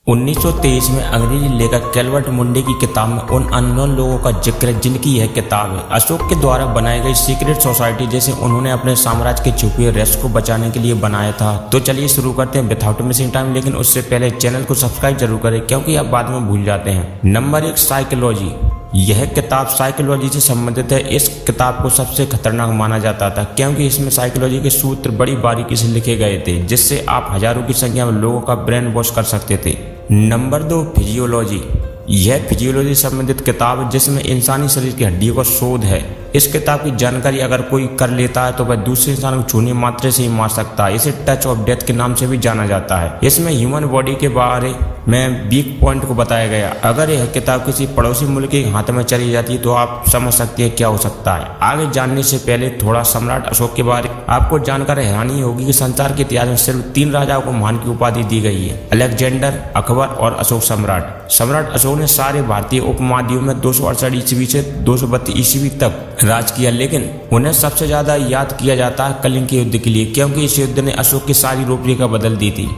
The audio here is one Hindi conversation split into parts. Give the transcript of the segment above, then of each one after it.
1923 में अंग्रेजी लेखक कैल्वर्ट मुंडे की किताब में उन अननोन लोगों का जिक्र है जिनकी यह किताब है। अशोक के द्वारा बनाई गई सीक्रेट सोसाइटी जैसे उन्होंने अपने साम्राज्य के छुपे रहस्य को बचाने के लिए बनाया था। तो चलिए शुरू करते हैं विदाउट मिसिंग टाइम, लेकिन उससे पहले चैनल को सब्सक्राइब जरूर करें क्योंकि आप बाद में भूल जाते हैं। Number 1, psychology. यह किताब साइकोलॉजी से संबंधित है। इस किताब को सबसे खतरनाक माना जाता था क्योंकि इसमें साइकोलॉजी के सूत्र बड़ी बारीकी से लिखे गए थे जिससे आप हजारों की संख्या में लोगों का ब्रेन वॉश कर सकते थे। Number 2, physiology. यह फिजियोलॉजी से संबंधित किताब है जिसमें इंसानी शरीर की हड्डियों का शोध है। इस किताब की जानकारी अगर कोई कर लेता है तो वह दूसरे इंसान को छूने मात्रे से ही मार सकता है। इसे टच ऑफ डेथ के नाम से भी जाना जाता है। इसमें ह्यूमन बॉडी के बारे में वीक पॉइंट को बताया गया। अगर यह किताब किसी पड़ोसी मुल्क के हाथ में चली जाती है तो आप समझ सकते हैं क्या हो सकता है। आगे जानने से पहले थोड़ा सम्राट अशोक के बारे में आपको जानकर हैरानी होगी कि संसार के इतिहास में सिर्फ 3 राजाओं को महान की उपाधि दी गई है, अलेक्जेंडर, अकबर और अशोक सम्राट। सम्राट अशोक ने सारे भारतीय उपमहाद्वीप में 268 ईस्वी से 232 ईस्वी तक राज किया, लेकिन उन्हें सबसे ज्यादा याद किया जाता है कलिंग के युद्ध के लिए क्योंकि इस युद्ध ने अशोक की सारी रूपरेखा बदल दी थी।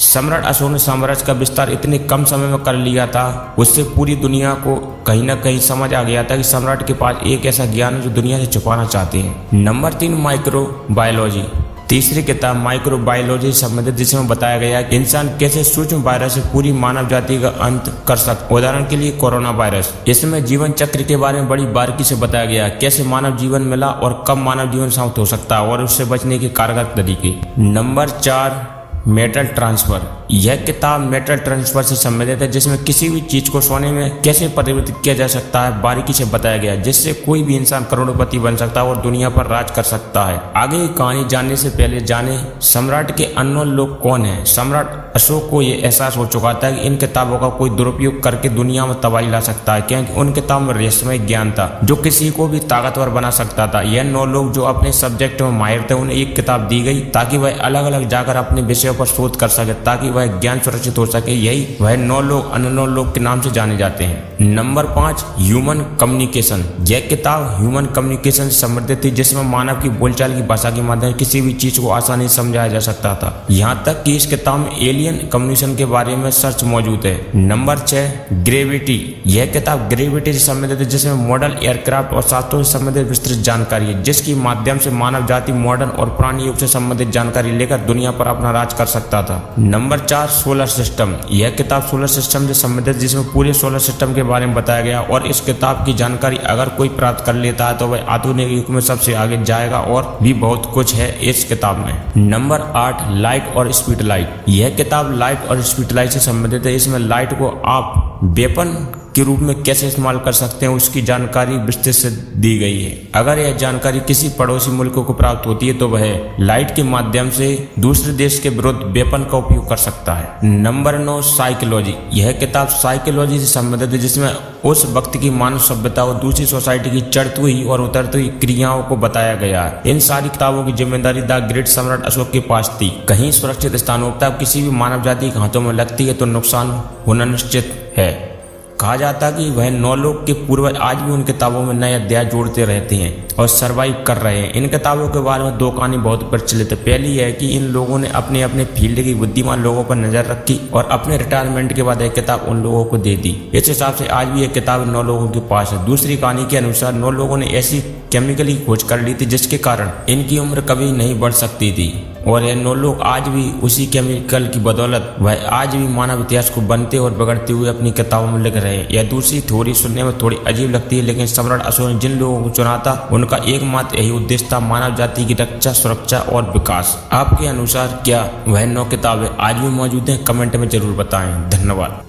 सम्राट अशोक ने साम्राज्य का विस्तार इतने कम समय में कर लिया था, उससे पूरी दुनिया को कहीं ना कहीं समझ आ गया था कि सम्राट के पास एक ऐसा ज्ञान है जो दुनिया से छुपाना चाहते हैं। Number 3, microbiology. तीसरी किताब माइक्रोबायोलॉजी से संबंधित जिसमें बताया गया कि इंसान कैसे सूक्ष्म वायरस से पूरी मानव जाति का अंत कर सकता। उदाहरण के लिए कोरोना वायरस। इसमें जीवन चक्र के बारे में बड़ी बारीकी से बताया गया कैसे मानव जीवन मिला और कब मानव जीवन समाप्त हो सकता है और उससे बचने के कारगर तरीके। Number 4, metal transfer. यह किताब मेटल ट्रांसफर से संबंधित है जिसमें किसी भी चीज को सोने में कैसे परिवर्तित किया जा सकता है बारीकी से बताया गया जिससे कोई भी इंसान करोड़पति बन सकता है और दुनिया पर राज कर सकता है। आगे की कहानी जानने से पहले जाने सम्राट के अननोन लोग कौन है। सम्राट अशोक को यह एहसास हो चुका था कि इन किताबों का कोई दुरुपयोग करके दुनिया में तबाही ला सकता है क्योंकि उन किताबों में रहस्यमय ज्ञान था जो किसी को भी ताकतवर बना सकता था। यह 9 लोग जो अपने सब्जेक्ट में माहिर थे उन्हें एक किताब दी गई ताकि वह अलग अलग जाकर अपने विषयों पर शोध कर सके ताकि वह ज्ञान सुरक्षित हो सके। यही वह 9 लोग अननोन लोग के नाम से जाने जाते हैं। Number 5, human communication. यह किताब ह्यूमन कम्युनिकेशन से संबंधित थी जिसमें मानव की बोलचाल की भाषा के माध्यम से किसी भी चीज को आसानी से समझाया जा सकता था। यहाँ तक कि इस किताब में एलियन कम्युनिकेशन के बारे में सर्च मौजूद है। Number 6, gravity. यह किताब ग्रेविटी से संबंधित है जिसमें मॉडल एयरक्राफ्ट और शास्त्रों से संबंधित विस्तृत जानकारी है जिसकी माध्यम से मानव जाति मॉडर्न और पुरानी युग से संबंधित जानकारी लेकर दुनिया पर अपना राज कर सकता था। Number 4, solar system. यह किताब सोलर सिस्टम से संबंधित जिसमें पूरे सोलर सिस्टम के बारे में बताया गया और इस किताब की जानकारी अगर कोई प्राप्त कर लेता है तो वह आधुनिक युग में सबसे आगे जाएगा और भी बहुत कुछ है इस किताब में। नंबर 8, लाइट और स्पीड लाइट। यह किताब लाइट और स्पीड लाइट से संबंधित है। इसमें लाइट को आप वेपन के रूप में कैसे इस्तेमाल कर सकते हैं उसकी जानकारी विस्तृत से दी गई है। अगर यह जानकारी किसी पड़ोसी मुल्क को प्राप्त होती है तो वह लाइट के माध्यम से दूसरे देश के विरुद्ध वेपन का उपयोग कर सकता है। Number 9, psychology. यह किताब साइकोलॉजी से संबंधित है जिसमें उस वक्त की मानव सभ्यता और दूसरी सोसाइटी की चढ़ती हुई और उतरती हुई क्रियाओं को बताया गया है। इन सारी किताबों की जिम्मेदारी द ग्रेट सम्राट अशोक के पास थी। कहीं सुरक्षित स्थानों पर किसी भी मानव जाति के हाथों में लगती है तो नुकसान होना निश्चित है। कहा जाता है कि वह 9 लोग के पूर्वज आज भी उन किताबों में नए अध्याय जोड़ते रहते हैं और सरवाइव कर रहे हैं। इन किताबों के बारे में 2 कहानी बहुत प्रचलित है। पहली है कि इन लोगों ने अपने अपने फील्ड की बुद्धिमान लोगों पर नजर रखी और अपने रिटायरमेंट के बाद यह किताब उन लोगों को दे दी। इस हिसाब से आज भी यह किताब 9 लोगों के पास है। दूसरी कहानी के अनुसार 9 लोगों ने ऐसी केमिकल की खोज कर ली थी जिसके कारण इनकी उम्र कभी नहीं बढ़ सकती थी और यह 9 लोग आज भी उसी केमिकल की बदौलत वह आज भी मानव इतिहास को बनते और बिगड़ते हुए अपनी किताबों में लिख रहे हैं। यह दूसरी थ्योरी सुनने में थोड़ी अजीब लगती है लेकिन सम्राट अशोक ने जिन लोगों को चुना था उनका एकमात्र यही उद्देश्य था मानव जाति की रक्षा, सुरक्षा और विकास। आपके अनुसार क्या वह 9 किताबें आज भी मौजूद हैं? कमेंट में जरूर बताएं। धन्यवाद।